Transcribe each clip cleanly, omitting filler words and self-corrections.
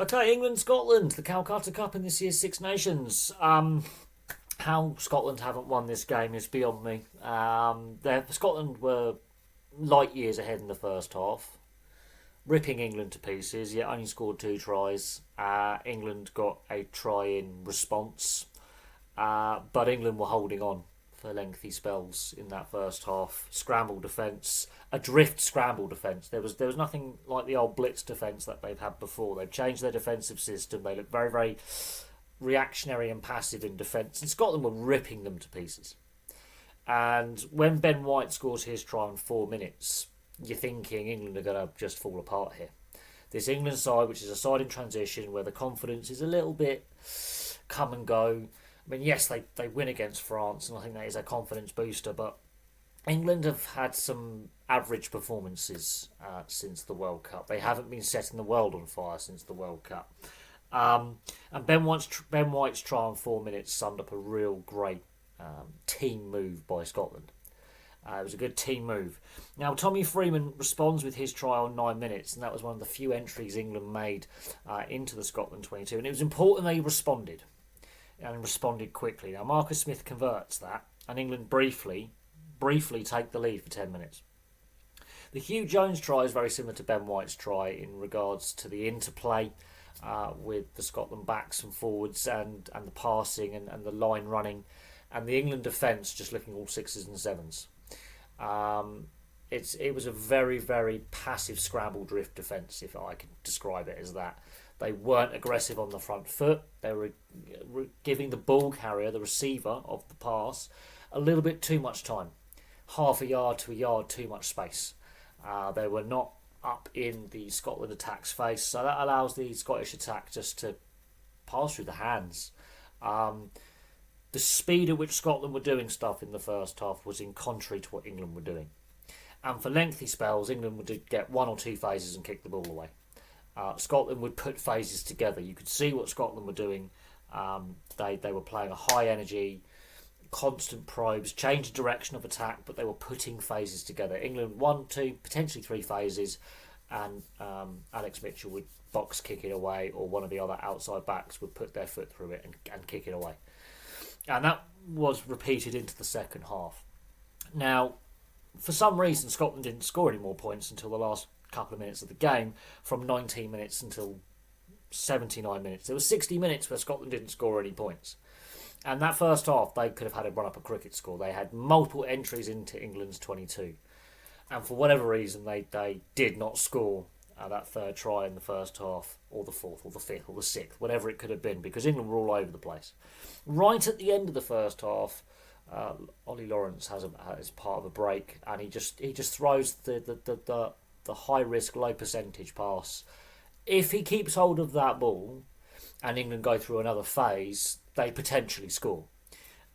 Okay, England, Scotland, the Calcutta Cup in this year's Six Nations. How Scotland haven't won this game is beyond me. Scotland were light years ahead in the first half, ripping England to pieces, yet only scored two tries. England got a try in response, but England were holding on for lengthy spells in that first half. Scramble defence, adrift scramble defence. There was nothing like the old blitz defence that they've had before. They've changed their defensive system. They look very, very reactionary and passive in defence, and Scotland were ripping them to pieces. And when Ben White scores his try in 4 minutes, you're thinking England are going to just fall apart here. This England side, which is a side in transition, where the confidence is a little bit come and go. I mean, yes, they win against France, and I think that is a confidence booster, but England have had some average performances since the World Cup. They haven't been setting the world on fire since the World Cup. And Ben White's try in 4 minutes summed up a real great team move by Scotland. It was a good team move. Now, Tommy Freeman responds with his try on 9 minutes, and that was one of the few entries England made into the Scotland 22. And it was important they responded, and responded quickly. Now, Marcus Smith converts that, and England briefly take the lead for 10 minutes. The Hugh Jones try is very similar to Ben White's try in regards to the interplay with the Scotland backs and forwards and the passing and the line running, and the England defence just looking all sixes and sevens. It was a very, very passive scramble drift defence, if I could describe it as that. They weren't aggressive on the front foot. They were giving the ball carrier, the receiver of the pass, a little bit too much time. Half a yard to a yard too much space. They were not up in the Scotland attack's face, so that allows the Scottish attack just to pass through the hands. The speed at which Scotland were doing stuff in the first half was in contrary to what England were doing. And for lengthy spells, England would get one or two phases and kick the ball away. Scotland would put phases together. You could see what Scotland were doing. They were playing a high energy, constant probes, change the direction of attack, but they were putting phases together. England one, two, potentially three phases, and Alex Mitchell would box kick it away, or one of the other outside backs would put their foot through it and kick it away. And that was repeated into the second half. Now, for some reason, Scotland didn't score any more points until the last couple of minutes of the game, from 19 minutes until 79 minutes. There were 60 minutes where Scotland didn't score any points. And that first half, they could have had a run up a cricket score. They had multiple entries into England's 22. And for whatever reason, they did not score that third try in the first half, or the fourth, or the fifth, or the sixth, whatever it could have been, because England were all over the place. Right at the end of the first half, Ollie Lawrence has part of a break, and he just throws the high risk, low percentage pass. If he keeps hold of that ball, and England go through another phase, they potentially score.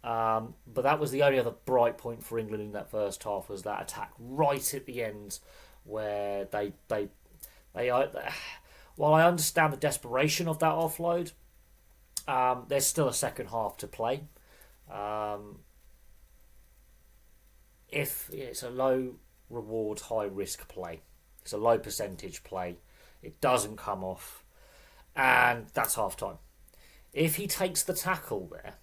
But that was the only other bright point for England in that first half, was that attack right at the end, where they while I understand the desperation of that offload, there's still a second half to play. If it's a low reward, high risk play, it's a low percentage play, it doesn't come off, and that's half time. If he takes the tackle there,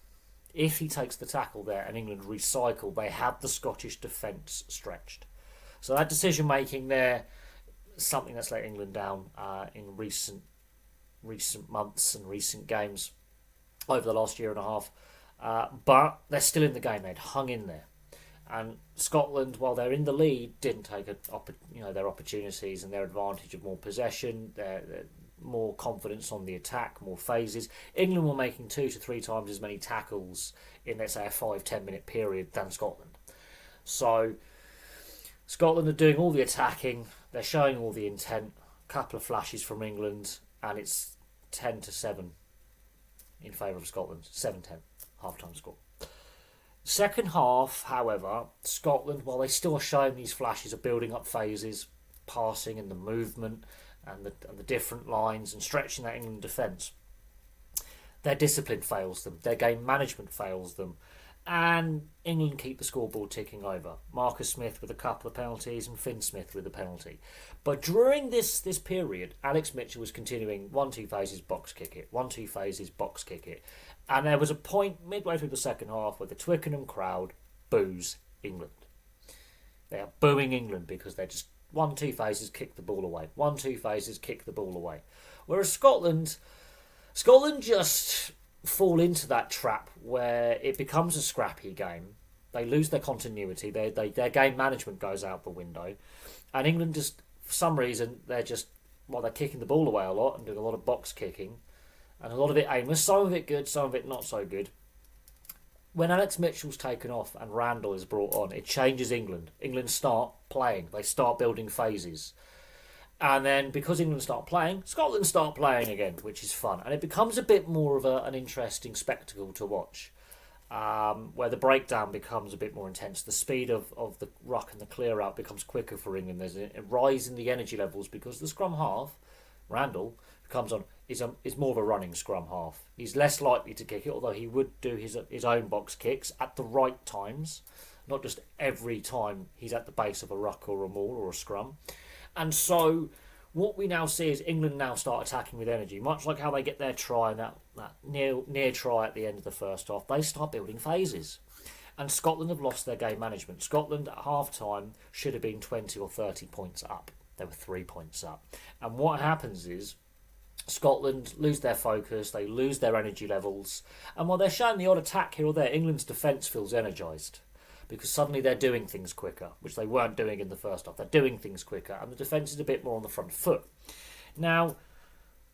and England recycle, they have the Scottish defence stretched. So that decision making there, something that's let England down in recent months and recent games over the last year and a half. But they're still in the game. They'd hung in there, and Scotland, while they're in the lead, didn't take their opportunities and their advantage of more possession, their more confidence on the attack, more phases. England were making 2 to 3 times as many tackles in, let's say, a 5-10 minute period than Scotland. So Scotland are doing all the attacking, they're showing all the intent, a couple of flashes from England, and it's 10-7 in favour of Scotland. 7-10, half-time score. Second half, however, Scotland, while they still are showing these flashes of building up phases, passing and the movement and the different lines and stretching that England defence, their discipline fails them, their game management fails them, And England keep the scoreboard ticking over. Marcus Smith with a couple of penalties and Finn Smith with a penalty. But during this period, Alex Mitchell was continuing 1-2 phases, box kick it. 1-2 phases, box kick it. And there was a point midway through the second half where the Twickenham crowd boos England. They are booing England because they're just 1-2 phases, kick the ball away. 1-2 phases, kick the ball away. Whereas Scotland just fall into that trap where it becomes a scrappy game. They lose their continuity. Their game management goes out the window. And England just, for some reason, they're kicking the ball away a lot and doing a lot of box kicking. And a lot of it aimless. Some of it good, some of it not so good. When Alex Mitchell's taken off and Randall is brought on, it changes England. England start playing. They start building phases. And then, because England start playing, Scotland start playing again, which is fun. And it becomes a bit more of an interesting spectacle to watch, where the breakdown becomes a bit more intense. The speed of the ruck and the clear-out becomes quicker for England. There's a rise in the energy levels because the scrum half, Randall, who comes on, is more of a running scrum half. He's less likely to kick it, although he would do his own box kicks at the right times, not just every time he's at the base of a ruck or a maul or a scrum. And so what we now see is England now start attacking with energy, much like how they get their try and that near try at the end of the first half. They start building phases. And Scotland have lost their game management. Scotland at half-time should have been 20 or 30 points up. They were 3 points up. And what happens is Scotland lose their focus, they lose their energy levels, and while they're showing the odd attack here or there, England's defence feels energised. Because suddenly they're doing things quicker, which they weren't doing in the first half. They're doing things quicker, and the defence is a bit more on the front foot. Now,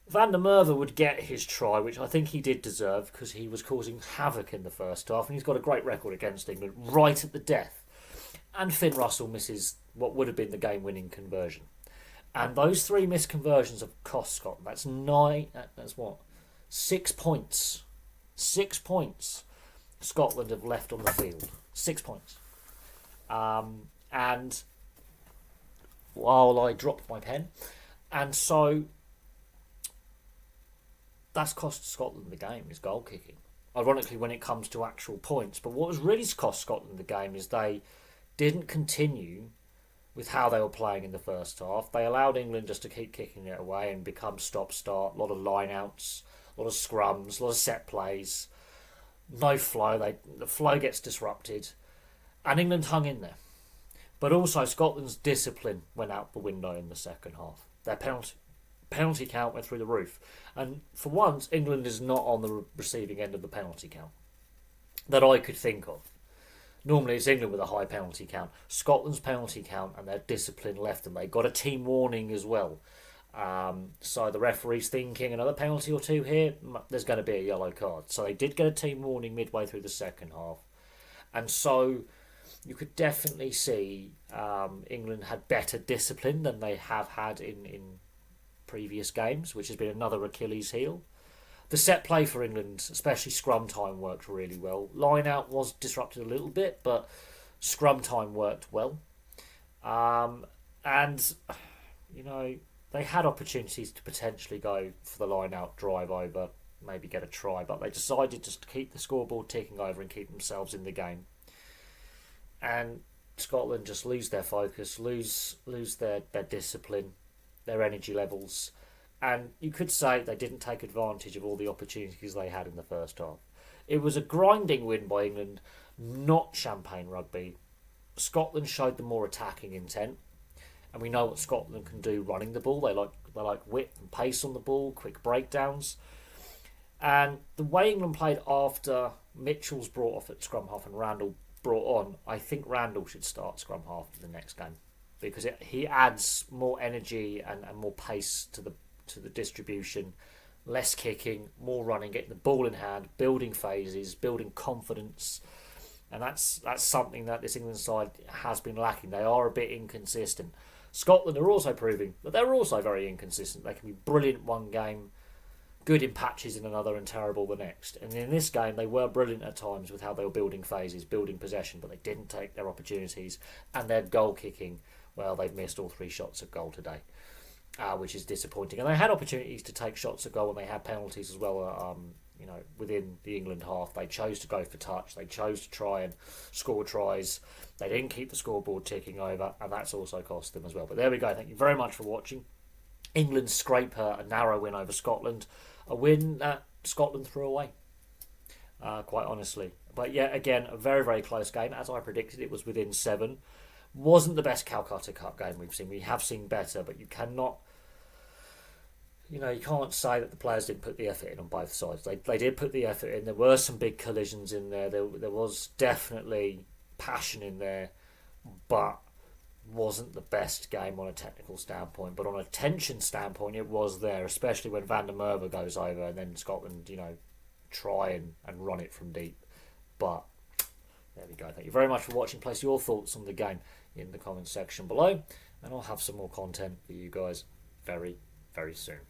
Van der Merwe would get his try, which I think he did deserve, because he was causing havoc in the first half, and he's got a great record against England, right at the death. And Finn Russell misses what would have been the game-winning conversion. And those three missed conversions have cost Scotland. That's 6 points. 6 points Scotland have left on the field. 6 points. And while I dropped my pen, and so that's cost Scotland the game, is goal kicking. Ironically, when it comes to actual points. But what has really cost Scotland the game is they didn't continue with how they were playing in the first half. They allowed England just to keep kicking it away and become stop-start, a lot of line-outs, a lot of scrums, a lot of set plays. No flow. The flow gets disrupted, and England hung in there. But also Scotland's discipline went out the window in the second half. Their penalty count went through the roof, and for once England is not on the receiving end of the penalty count that I could think of. Normally it's England with a high penalty count. Scotland's penalty count and their discipline left them. They got a team warning as well. So the referee's thinking another penalty or two here, there's going to be a yellow card. So they did get a team warning midway through the second half. And so you could definitely see England had better discipline than they have had in previous games, which has been another Achilles heel. The set play for England, especially scrum time, worked really well. Line out was disrupted a little bit, but scrum time worked well. And, you know, they had opportunities to potentially go for the line-out drive over, maybe get a try, but they decided just to keep the scoreboard ticking over and keep themselves in the game. And Scotland just lose their focus, lose their discipline, their energy levels. And you could say they didn't take advantage of all the opportunities they had in the first half. It was a grinding win by England, not champagne rugby. Scotland showed the more attacking intent. And we know what Scotland can do running the ball. They like width and pace on the ball, quick breakdowns. And the way England played after Mitchell's brought off at scrum half and Randall brought on, I think Randall should start scrum half in the next game. Because he adds more energy and more pace to the distribution, less kicking, more running, getting the ball in hand, building phases, building confidence. And that's something that this England side has been lacking. They are a bit inconsistent. Scotland are also proving that they're also very inconsistent. They can be brilliant one game, good in patches in another, and terrible the next. And in this game, they were brilliant at times with how they were building phases, building possession, but they didn't take their opportunities. And their goal kicking, well, they've missed all 3 shots at goal today, which is disappointing. And they had opportunities to take shots at goal, and they had penalties as well within the England half. They chose to go for touch. They chose to try and score tries. They didn't keep the scoreboard ticking over, and that's also cost them as well. But there we go. Thank you very much for watching. England scrape a narrow win over Scotland. A win that Scotland threw away, quite honestly. But yeah, again, a very, very close game. As I predicted, it was within 7. Wasn't the best Calcutta Cup game we've seen. We have seen better, but you cannot... you can't say that the players didn't put the effort in on both sides. They did put the effort in. There were some big collisions in there. There was definitely passion in there, but wasn't the best game on a technical standpoint. But on a tension standpoint, it was there, especially when Van der Merwe goes over and then Scotland, try and run it from deep. But there we go. Thank you very much for watching. Place your thoughts on the game in the comments section below, and I'll have some more content for you guys very, very soon.